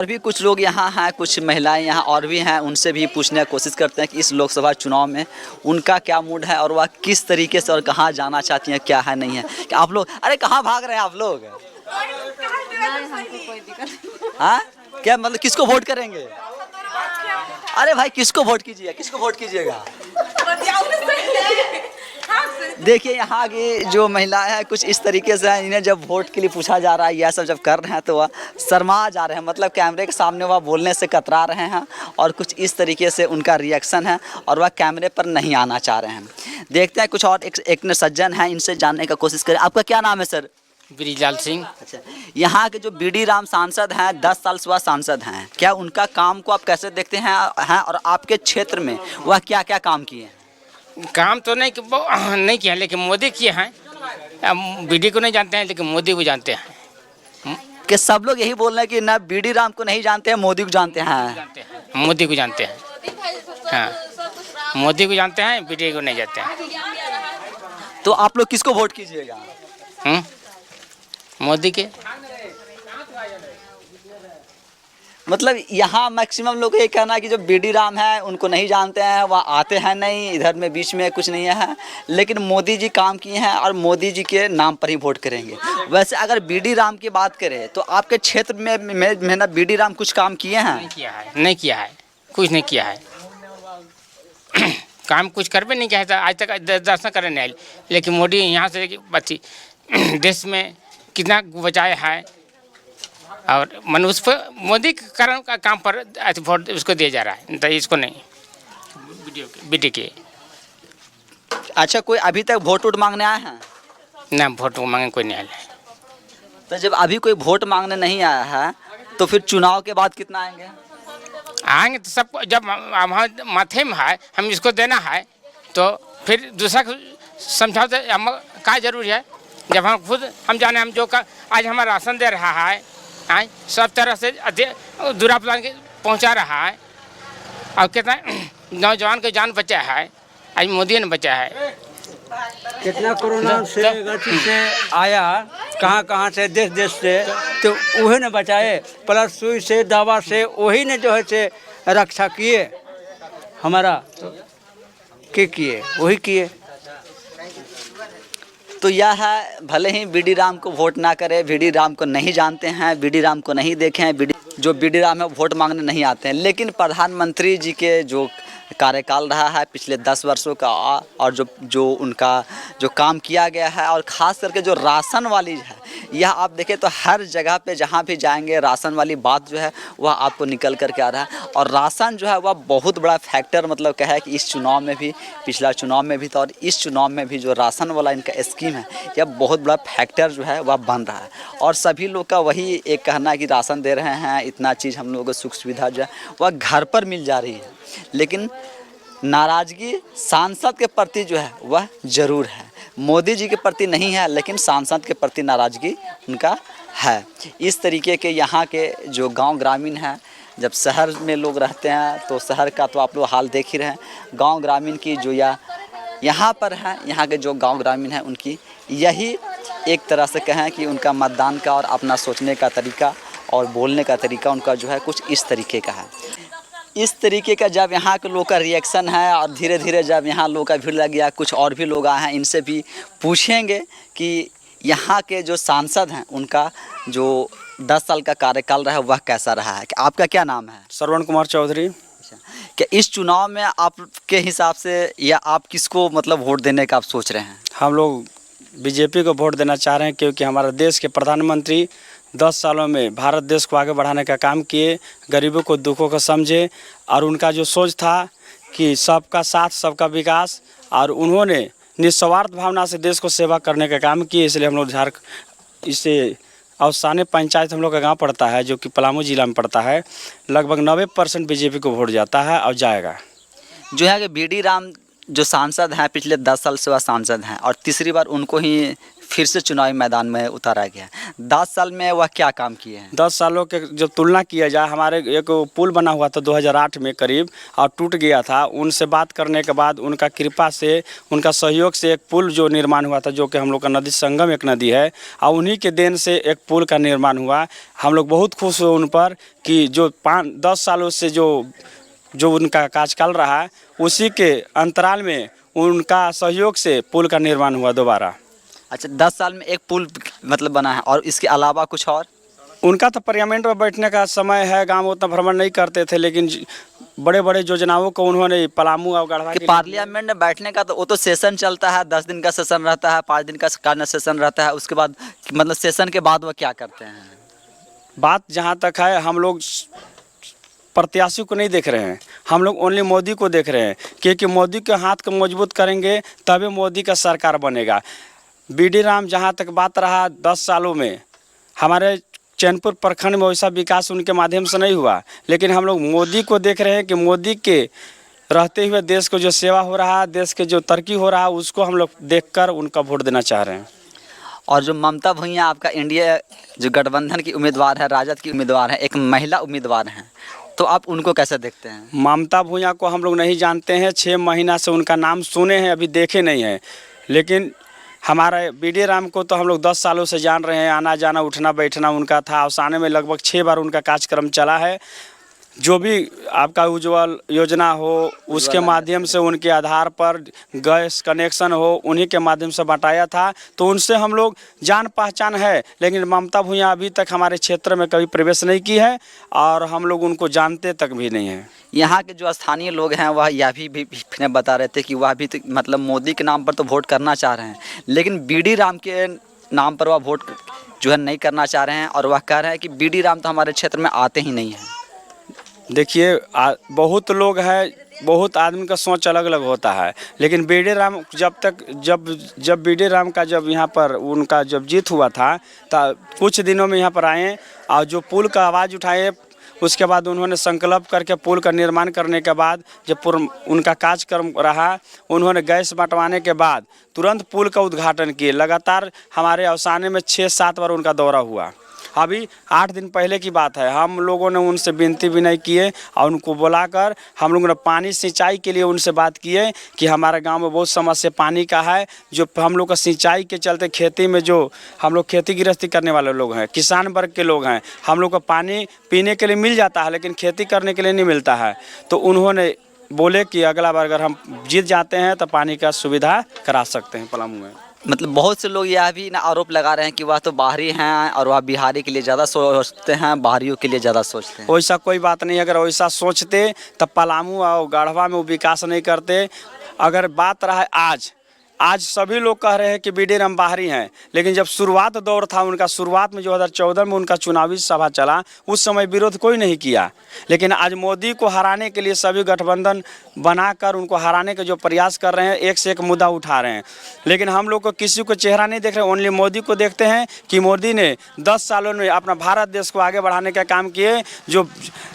और भी कुछ लोग यहाँ हैं, कुछ महिलाएं यहाँ और भी हैं, उनसे भी पूछने की कोशिश करते हैं कि इस लोकसभा चुनाव में उनका क्या मूड है और वह किस तरीके से और कहाँ जाना चाहती हैं, क्या है नहीं है। कि आप लोग, अरे कहाँ भाग रहे हैं आप लोग? हाँ, क्या मतलब किसको वोट करेंगे? अरे भाई किसको वोट कीजिएगा, किसको वोट कीजिएगा? देखिए यहाँ की जो महिलाएं हैं कुछ इस तरीके से हैं, इन्हें जब वोट के लिए पूछा जा रहा है, यह सब जब कर रहे हैं तो वह शर्मा जा रहे हैं, मतलब कैमरे के सामने वह बोलने से कतरा रहे हैं और कुछ इस तरीके से उनका रिएक्शन है और वह कैमरे पर नहीं आना चाह रहे हैं। देखते हैं कुछ और एक सज्जन हैं, इनसे जानने का कोशिश करें। आपका क्या नाम है सर? ब्रिजलाल सिंह। अच्छा, यहाँ के जो बीडी राम सांसद हैं, 10 साल से वह सांसद हैं, क्या उनका काम को आप कैसे देखते हैं और आपके क्षेत्र में वह क्या क्या काम किए हैं? काम तो नहीं किया, लेकिन मोदी किए हैं। बीडी को नहीं जानते हैं, लेकिन मोदी को जानते हैं। कि सब लोग यही बोल रहे हैं कि ना बीडी राम को नहीं जानते हैं, मोदी को जानते हैं। मोदी को जानते हैं, हाँ, मोदी को जानते हैं, बीडी को नहीं जानते हैं। तो आप लोग किसको वोट कीजिएगा? मोदी के। मतलब यहाँ मैक्सिमम लोग ये कहना है कि जो बीडी राम है उनको नहीं जानते हैं, वह आते हैं नहीं, इधर में बीच में कुछ नहीं है, लेकिन मोदी जी काम किए हैं और मोदी जी के नाम पर ही वोट करेंगे। वैसे अगर बीडी राम की बात करें तो आपके क्षेत्र में ना बीडी राम कुछ काम किए हैं? नहीं किया है, कुछ नहीं किया है। काम कुछ कर भी नहीं किया है, आज तक दर्शन करने नहीं आए। लेकिन मोदी यहाँ से बच्ची देश में कितना बचाया है और मनुष्य पर मोदी के कारण का काम पर वोट उसको दिया जा रहा है, तो इसको नहीं बीडी के। अच्छा, कोई अभी तक वोट मांगने आए हैं? ना, वोट मांगने कोई नहीं आया है। तो जब अभी कोई वोट मांगने नहीं आया है तो फिर चुनाव के बाद कितना आएंगे? आएंगे तो सबको, जब हमारे माथे में है हम इसको देना है तो फिर दूसरा को समझाओ तो हम क्या जरूरी है। जब हम खुद हम जाने हम जो का आज हमारा राशन दे रहा है, सब तरह से दूरापलान पहुंचा रहा है और कितना नौजवान की जान बचा है, आज मोदी ने बचा है। कितना कोरोना से गति से आया, कहाँ से देश से, तो वही ने बचाए, प्लस सुई से दवा से वही ने जो है से रक्षा किए, हमारा के किए वही किए। तो यह है, भले ही बीडी राम को वोट ना करें, बीडी राम को नहीं जानते हैं, बीडी राम को नहीं देखे हैं, जो बीडी राम है वोट मांगने नहीं आते हैं, लेकिन प्रधानमंत्री जी के जो कार्यकाल रहा है पिछले 10 वर्षों का और जो उनका जो काम किया गया है और ख़ास करके जो राशन वाली है, यह आप देखें तो हर जगह पे जहाँ भी जाएंगे राशन वाली बात जो है वह आपको निकल करके आ रहा है। और राशन जो है वह बहुत बड़ा फैक्टर मतलब क्या है कि इस चुनाव में भी, पिछला चुनाव में भी था और इस चुनाव में भी जो राशन वाला इनका स्कीम है यह बहुत बड़ा फैक्टर जो है वह बन रहा है। और सभी लोग का वही एक कहना है कि राशन दे रहे हैं, इतना चीज़ हम लोगों को सुख सुविधा जो है वह घर पर मिल जा रही है, लेकिन नाराज़गी सांसद के प्रति जो है वह ज़रूर है। मोदी जी के प्रति नहीं है, लेकिन सांसद के प्रति नाराज़गी उनका है। इस तरीके के यहाँ के जो गांव ग्रामीण हैं, जब शहर में लोग रहते हैं तो शहर का तो आप लोग हाल देख ही रहे हैं, गांव ग्रामीण की जो यहाँ पर है, यहाँ के जो गांव ग्रामीण हैं उनकी यही एक तरह से कहें कि उनका मतदान का और अपना सोचने का तरीका और बोलने का तरीका उनका जो है कुछ इस तरीके का है। इस तरीके का जब यहाँ के लोग का रिएक्शन है और धीरे धीरे जब यहाँ लोग का भीड़ लग गया, कुछ और भी लोग आए हैं, इनसे भी पूछेंगे कि यहाँ के जो सांसद हैं उनका जो 10 साल का कार्यकाल रहा है वह कैसा रहा है। आपका क्या नाम है? श्रवण कुमार चौधरी। अच्छा, क्या इस चुनाव में आपके हिसाब से या आप किसको मतलब वोट देने का आप सोच रहे हैं? हम लोग बीजेपी को वोट देना चाह रहे हैं, क्योंकि हमारे देश के प्रधानमंत्री 10 सालों में भारत देश को आगे बढ़ाने का काम किए, गरीबों को दुखों को समझे और उनका जो सोच था कि सबका साथ सबका विकास, और उन्होंने निस्वार्थ भावना से देश को सेवा करने का काम किए। इसलिए हम लोग इससे अवसाने पंचायत हम लोग का गांव पड़ता है जो कि पलामू जिला में पड़ता है, लगभग 90% बीजेपी को वोट जाता है और जाएगा। जो है कि बीडी राम जो सांसद हैं पिछले 10 साल से वह सांसद हैं और तीसरी बार उनको ही फिर से चुनावी मैदान में उतारा गया है। 10 साल में वह क्या काम किए हैं? 10 सालों के जो तुलना किया जाए, हमारे एक पुल बना हुआ था 2008 में करीब और टूट गया था। उनसे बात करने के बाद उनका कृपा से, उनका सहयोग से एक पुल जो निर्माण हुआ था, जो कि हम लोग का नदी संगम एक नदी है, और उन्हीं के देन से एक पुल का निर्माण हुआ। हम लोग बहुत खुश हुए उन पर कि जो 5-10 सालों से जो उनका कार्यकाल रहा, उसी के अंतराल में उनका सहयोग से पुल का निर्माण हुआ दोबारा। अच्छा, 10 साल में एक पुल मतलब बना है और इसके अलावा कुछ और? उनका तो पार्लियामेंट में बैठने का समय है, गांव उतना भ्रमण नहीं करते थे, लेकिन बड़े बड़े योजनाओं को उन्होंने पलामू और गढ़वा कि पार्लियामेंट में बैठने का तो वो तो सेशन चलता है, 10 दिन का सेशन रहता है, 5 दिन का कार्य सेशन रहता है, उसके बाद मतलब सेशन के बाद वह क्या करते हैं? बात जहां तक है, हम लोग प्रत्याशी को नहीं देख रहे हैं, हम लोग ओनली मोदी को देख रहे हैं, क्योंकि मोदी के हाथ को मजबूत करेंगे तभी मोदी का सरकार बनेगा। बीडी राम जहाँ तक बात रहा, 10 सालों में हमारे चैनपुर प्रखंड में वैसा विकास उनके माध्यम से नहीं हुआ, लेकिन हम लोग मोदी को देख रहे हैं कि मोदी के रहते हुए देश को जो सेवा हो रहा है, देश के जो तरक्की हो रहा है, उसको हम लोग देखकर उनका वोट देना चाह रहे हैं। और जो ममता भुइयाँ आपका इंडिया जो गठबंधन की उम्मीदवार है, राजद की उम्मीदवार है, एक महिला उम्मीदवार हैं, तो आप उनको कैसे देखते हैं? ममता भुइयाँ को हम लोग नहीं जानते हैं, 6 महीना से उनका नाम सुने हैं, अभी देखे नहीं हैं, लेकिन हमारे बीडी राम को तो हम लोग 10 सालों से जान रहे हैं। आना जाना उठना बैठना उनका था। अवसाने में लगभग 6 बार उनका कार्यक्रम चला है। जो भी आपका उज्ज्वल योजना हो, उसके माध्यम से उनके आधार पर गैस कनेक्शन हो, उन्हीं के माध्यम से बटाया था, तो उनसे हम लोग जान पहचान है। लेकिन ममता भुइयाँ अभी तक हमारे क्षेत्र में कभी प्रवेश नहीं की है और हम लोग उनको जानते तक भी नहीं हैं। यहाँ के जो स्थानीय लोग हैं वह यह भी बता रहे थे कि वह भी तो मतलब मोदी के नाम पर तो वोट करना चाह रहे हैं, लेकिन बीडी राम के नाम पर वह वोट जो है नहीं करना चाह रहे हैं और वह कह रहे हैं कि बीडी राम तो हमारे क्षेत्र में आते ही नहीं हैं। देखिए, बहुत लोग हैं, बहुत आदमी का सोच अलग अलग होता है, लेकिन बीडी राम जब बीडी राम का जब यहाँ पर उनका जब जीत हुआ था, तो कुछ दिनों में यहाँ पर आए और जो पुल का आवाज़ उठाए, उसके बाद उन्होंने संकल्प करके पुल का निर्माण करने के बाद जब उनका कार्यक्रम रहा, उन्होंने गैस बंटवाने के बाद तुरंत पुल का उद्घाटन किए। लगातार हमारे अवसाने में 6-7 बार उनका दौरा हुआ। अभी 8 दिन पहले की बात है, हम लोगों ने उनसे विनती विनय किए और उनको बुलाकर हम लोगों ने पानी सिंचाई के लिए उनसे बात किए कि हमारे गांव में बहुत समस्या पानी का है। जो हम लोग का सिंचाई के चलते खेती में जो हम लोग खेती गृहस्थी करने वाले लोग हैं, किसान वर्ग के लोग हैं, हम लोग को पानी पीने के लिए मिल जाता है, लेकिन खेती करने के लिए नहीं मिलता है। तो उन्होंने बोले कि अगला बार अगर हम जीत जाते हैं तो पानी का सुविधा करा सकते हैं पलामू में। मतलब बहुत से लोग यह भी ना आरोप लगा रहे हैं कि वह तो बाहरी हैं और वह बिहारी के लिए ज़्यादा सोचते हैं, बाहरियों के लिए ज़्यादा सोचते हैं। वैसा कोई बात नहीं। अगर वैसा सोचते तब पलामू और गढ़वा में वो विकास नहीं करते। अगर बात रहा आज सभी लोग कह रहे हैं कि बीडी राम बाहरी हैं, लेकिन जब शुरुआत दौर था उनका, शुरुआत में 2014 में उनका चुनावी सभा चला, उस समय विरोध कोई नहीं किया। लेकिन आज मोदी को हराने के लिए सभी गठबंधन बनाकर उनको हराने के जो प्रयास कर रहे हैं, एक से एक मुद्दा उठा रहे हैं, लेकिन हम लोग को किसी को चेहरा नहीं देख रहे, ओनली मोदी को देखते हैं कि मोदी ने 10 सालों में अपना भारत देश को आगे बढ़ाने का काम किए। जो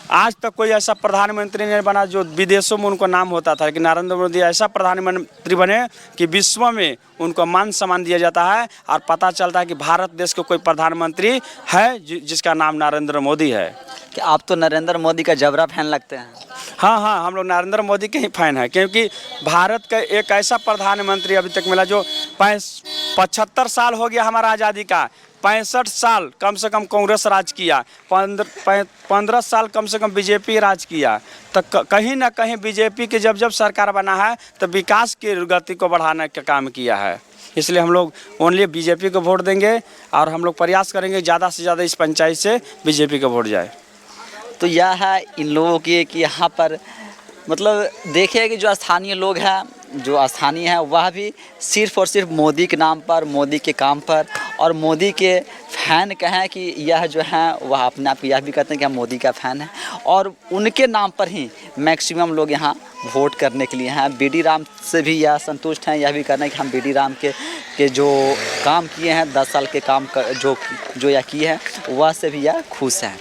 आज तक कोई ऐसा प्रधानमंत्री नहीं बना जो विदेशों में उनको नाम होता था, लेकिन नरेंद्र मोदी ऐसा प्रधानमंत्री बने कि विश्व में उनको मान सम्मान दिया जाता है और पता चलता है कि भारत देश को कोई प्रधानमंत्री है जिसका नाम नरेंद्र मोदी है। कि आप तो नरेंद्र मोदी का जबरा फैन लगते हैं? हाँ, हम लोग नरेंद्र मोदी के ही फैन हैं, क्योंकि भारत का एक ऐसा प्रधानमंत्री अभी तक मिला जो 75 साल हो गया हमारा आज़ादी का, 65 साल कम से कम कांग्रेस राज किया, 15 साल कम से कम बीजेपी राज किया। तो कहीं ना कहीं बीजेपी की जब सरकार बना है तो विकास की गति को बढ़ाने का काम किया है। इसलिए हम लोग ओनली बीजेपी को वोट देंगे और हम लोग प्रयास करेंगे ज़्यादा से ज़्यादा इस पंचायत से बीजेपी को वोट जाए। तो यह है इन लोगों की कि यहाँ पर मतलब देखिए कि जो स्थानीय लोग हैं, जो स्थानीय हैं, वह भी सिर्फ़ और सिर्फ मोदी के नाम पर, मोदी के काम पर और मोदी के फ़ैन कहें कि यह जो हैं वह अपने आप यह भी कहते हैं कि हम मोदी का फ़ैन हैं और उनके नाम पर ही मैक्सिमम लोग यहाँ वोट करने के लिए हैं। बीडी राम से भी यह संतुष्ट हैं, यह भी कहना है कि हम बीडी राम के जो काम किए हैं, 10 साल के काम जो यह किए हैं, वह से भी यह खुश हैं।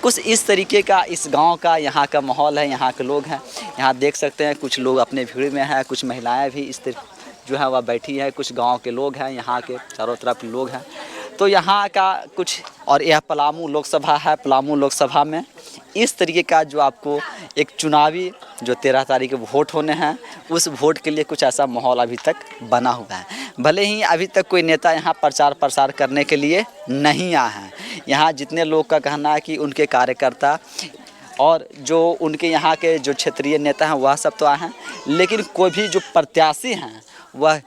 कुछ इस तरीके का इस गांव का यहाँ का माहौल है, यहाँ के लोग हैं। यहाँ देख सकते हैं कुछ लोग अपने भीड़ में हैं, कुछ महिलाएं भी इस तरह जो है वह बैठी है, कुछ गांव के लोग हैं, यहाँ के चारों तरफ लोग हैं। तो यहाँ का कुछ, और यह पलामू लोकसभा है। पलामू लोकसभा में इस तरीके का जो आपको एक चुनावी जो 13 तारीख को वोट होने हैं, उस वोट के लिए कुछ ऐसा माहौल अभी तक बना हुआ है। भले ही अभी तक कोई नेता यहाँ प्रचार प्रसार करने के लिए नहीं आए हैं। यहाँ जितने लोग का कहना है कि उनके कार्यकर्ता और जो उनके यहाँ के जो क्षेत्रीय नेता हैं वह सब तो आए हैं, लेकिन कोई भी जो प्रत्याशी हैं वह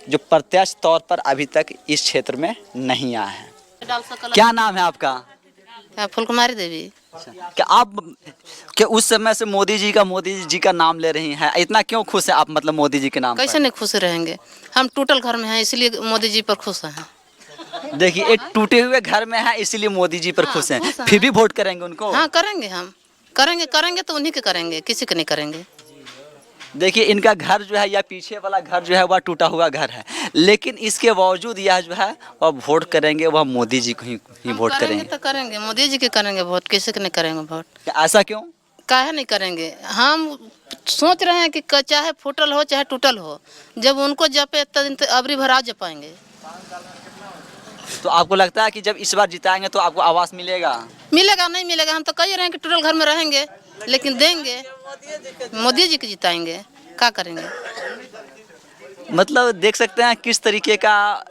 जो प्रत्यक्ष तौर पर अभी तक इस क्षेत्र में नहीं आए हैं। क्या नाम है आपका? फूलकुमारी देवी। क्या आप क्या उस समय से मोदी जी का नाम ले रही हैं? इतना क्यों खुश है आप, मतलब मोदी जी के नाम कैसे नहीं खुश रहेंगे? हम टूटल घर में हैं इसलिए मोदी जी पर खुश हैं। देखिए, एक टूटे हुए घर में है इसलिए मोदी जी पर खुश हैं, फिर भी वोट करेंगे उनको? हाँ करेंगे, हम करेंगे तो उन्हीं के करेंगे, किसी के नहीं करेंगे। देखिए, इनका घर जो है या पीछे वाला घर जो है वह टूटा हुआ घर है, लेकिन इसके बावजूद यह जो है वह वोट करेंगे, वह मोदी जी को ही वोट करेंगे। तो करेंगे मोदी जी के करेंगे वोट, किसी के नहीं करेंगे वोट। ऐसा क्यों? काहे नहीं करेंगे? हम सोच रहे हैं कि चाहे फूटल हो चाहे टूटल हो, जब उनको जपे तो अबरी भरा जपाएंगे। तो आपको लगता है कि जब इस बार जिताएंगे तो आपको आवास मिलेगा? मिलेगा नहीं मिलेगा, हम तो कह रहे हैं कि टूटल घर में रहेंगे, लेकिन देंगे मोदी जी के जिताएंगे। क्या करेंगे? मतलब देख सकते हैं किस तरीके का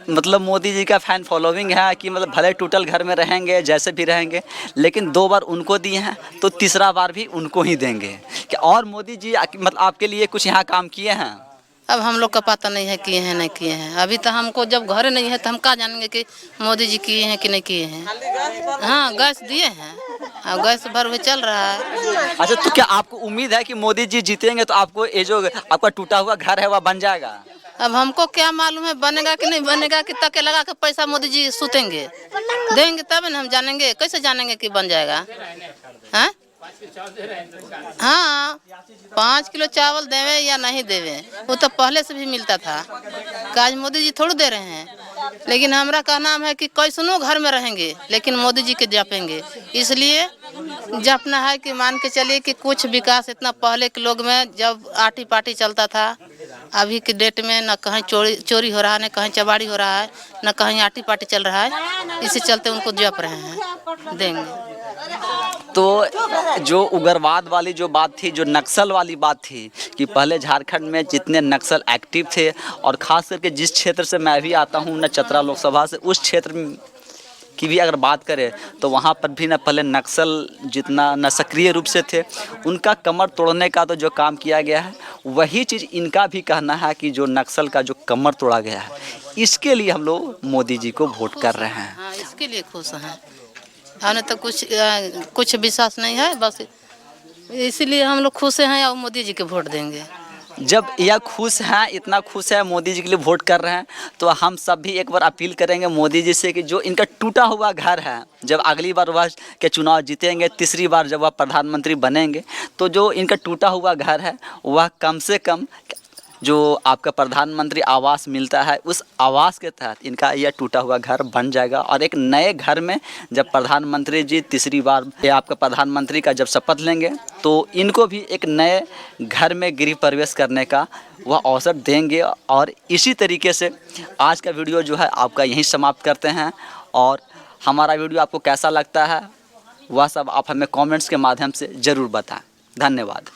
मतलब मोदी जी का फैन फॉलोइंग है कि मतलब भले टूटल घर में रहेंगे, जैसे भी रहेंगे, लेकिन 2 बार उनको दिए हैं तो तीसरा बार भी उनको ही देंगे। क्या और मोदी जी मतलब आपके लिए कुछ यहाँ काम किए हैं? अब हम लोग का पता नहीं है किए हैं नहीं किए हैं। अभी तो हमको जब घर नहीं है तो हम क्या जानेंगे कि मोदी जी किए हैं कि नहीं किए हैं। हाँ गैस दिए हैं, अब गैस भर हुए चल रहा है। अच्छा, तो क्या आपको उम्मीद है कि मोदी जी जीतेंगे तो आपको ये जो आपका टूटा हुआ घर है वह बन जाएगा? अब हमको क्या मालूम है बनेगा कि नहीं बनेगा, कि तके लगा के पैसा मोदी जी सुतेंगे देंगे तब न हम जानेंगे। कैसे जानेंगे कि बन जाएगा? हाँ हाँ 5 किलो चावल देवे या नहीं देवे वो तो पहले से भी मिलता था, आज मोदी जी थोड़ी दे रहे हैं। लेकिन हमारा का नाम है कि कैसनो घर में रहेंगे लेकिन मोदी जी के जपेंगे। इसलिए जपना है कि मान के चलिए कि कुछ विकास इतना पहले के लोग में जब आटी पाटी चलता था, अभी के डेट में न कहीं चोरी हो रहा है, न कहीं चबाड़ी हो रहा है, न कहीं आटी पाटी चल रहा है। इसी चलते उनको जप रहे हैं, देंगे। तो जो उग्रवाद वाली जो बात थी, जो नक्सल वाली बात थी कि पहले झारखंड में जितने नक्सल एक्टिव थे, और ख़ास करके जिस क्षेत्र से मैं भी आता हूँ न चतरा लोकसभा से, उस क्षेत्र की भी अगर बात करें तो वहाँ पर भी न पहले नक्सल जितना न सक्रिय रूप से थे, उनका कमर तोड़ने का तो जो काम किया गया है, वही चीज़ इनका भी कहना है कि जो नक्सल का जो कमर तोड़ा गया है, इसके लिए हम लोग मोदी जी को वोट कर रहे हैं। हाँ इसके लिए खुश हैं, हमें तो कुछ विश्वास नहीं है, बस इसीलिए हम लोग खुश हैं और मोदी जी के वोट देंगे। जब यह खुश हैं, इतना खुश है, मोदी जी के लिए वोट कर रहे हैं, तो हम सब भी एक बार अपील करेंगे मोदी जी से कि जो इनका टूटा हुआ घर है, जब अगली बार वह के चुनाव जीतेंगे, तीसरी बार जब वह प्रधानमंत्री बनेंगे, तो जो इनका टूटा हुआ घर है वह कम से कम जो आपका प्रधानमंत्री आवास मिलता है, उस आवास के तहत इनका यह टूटा हुआ घर बन जाएगा। और एक नए घर में जब प्रधानमंत्री जी तीसरी बार ये आपका प्रधानमंत्री का जब शपथ लेंगे, तो इनको भी एक नए घर में गृह प्रवेश करने का वह अवसर देंगे। और इसी तरीके से आज का वीडियो जो है आपका यहीं समाप्त करते हैं। और हमारा वीडियो आपको कैसा लगता है वह सब आप हमें कमेंट्स के माध्यम से ज़रूर बताएं। धन्यवाद।